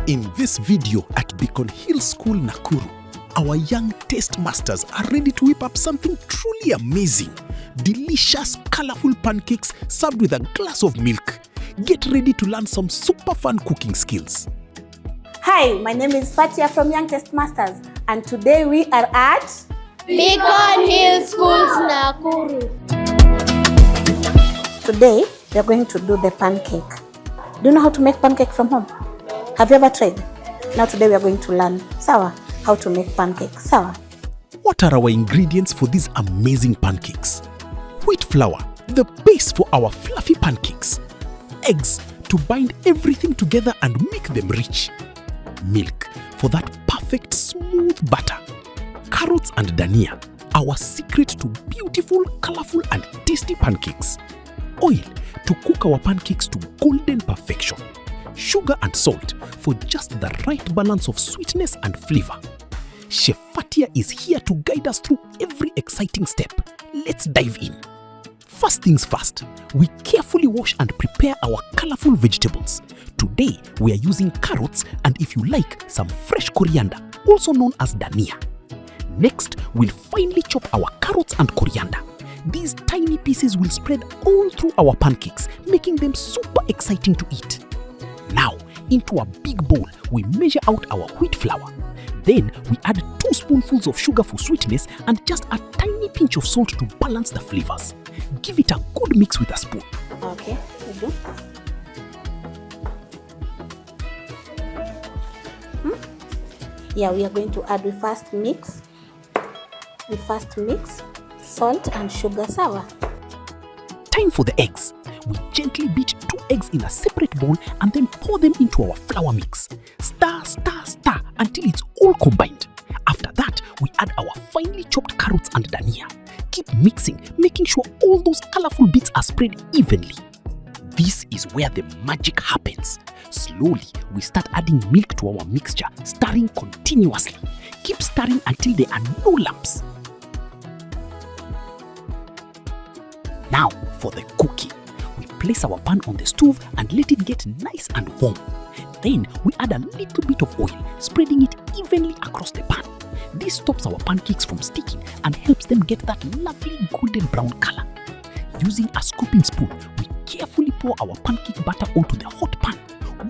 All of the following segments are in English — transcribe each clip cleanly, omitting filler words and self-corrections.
In this video at Beacon Hill School Nakuru, our young taste masters are ready to whip up something truly amazing. Delicious, colorful pancakes served with a glass of milk. Get ready to learn some super fun cooking skills. Hi, my name is Fatia from YoungTasteMasters, and today we are at Beacon Hill School Nakuru. Today we are going to do the pancake. Do you know how to make pancake from home? Have you ever tried? Now today we are going to learn, how to make pancake. What are our ingredients for these amazing pancakes? Wheat flour, the base for our fluffy pancakes. Eggs to bind everything together and make them rich. Milk for that perfect smooth butter. Carrots and dania, our secret to beautiful, colorful and tasty pancakes. Oil to cook our pancakes to golden perfection. Sugar and salt for just the right balance of sweetness and flavor. Chef Fatia is here to guide us through every exciting step. Let's dive in. First things first, we carefully wash and prepare our colorful vegetables. Today, we are using carrots and, if you like, some fresh coriander, also known as dania. Next, we'll finely chop our carrots and coriander. These tiny pieces will spread all through our pancakes, making them super exciting to eat. Now, into a big bowl, we measure out our wheat flour. Then, we add 2 spoonfuls of sugar for sweetness and just a tiny pinch of salt to balance the flavors. Give it a good mix with a spoon. Okay, we do. Yeah, we are going to add, we first mix salt and sugar. Time for the eggs. We gently beat 2 eggs in a separate bowl and then pour them into our flour mix. Stir, stir, stir until it's all combined. After that, we add our finely chopped carrots and dania. Keep mixing, making sure all those colorful bits are spread evenly. This is where the magic happens. Slowly, we start adding milk to our mixture, stirring continuously. Keep stirring until there are no lumps. Now for the cooking. We place our pan on the stove and let it get nice and warm. Then we add a little bit of oil, spreading it evenly across the pan. This stops our pancakes from sticking and helps them get that lovely golden brown color. Using a scooping spoon, we carefully pour our pancake batter onto the hot pan.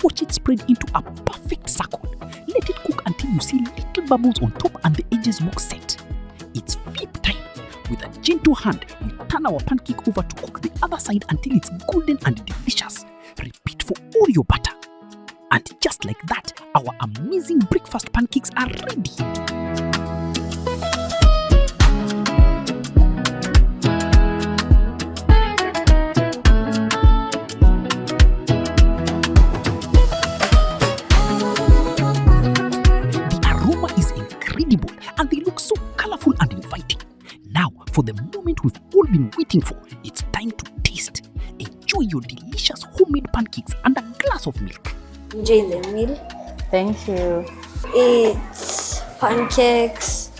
Watch it spread into a perfect circle. Let it cook until you see little bubbles on top and the edges look set. It's flip time. With a gentle hand, we turn our pancake over to cook the other side until it's golden and delicious. Repeat for all your batter. And just like that, our amazing breakfast pancakes are ready. The aroma is incredible and they look so colorful and inviting. Now, for the moment we've all been waiting for, it's time to taste. Enjoy your delicious homemade pancakes and a glass of milk. Enjoy the meal. Thank you. It's pancakes,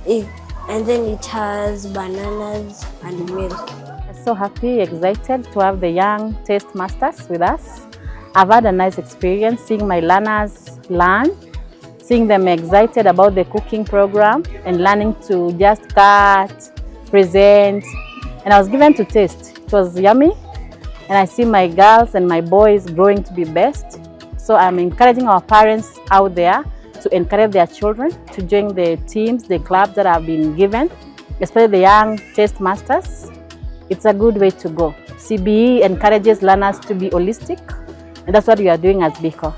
and then it has bananas and milk. I'm so happy, excited to have the young taste masters with us. I've had a nice experience seeing my learners learn, seeing them excited about the cooking program and learning to just cut, present, and I was given to taste. It was yummy, and I see my girls and my boys growing to be best. So I'm encouraging our parents out there to encourage their children to join the teams, the clubs that have been given, especially the young taste masters. It's a good way to go. CBE encourages learners to be holistic, and that's what we are doing as Beacon.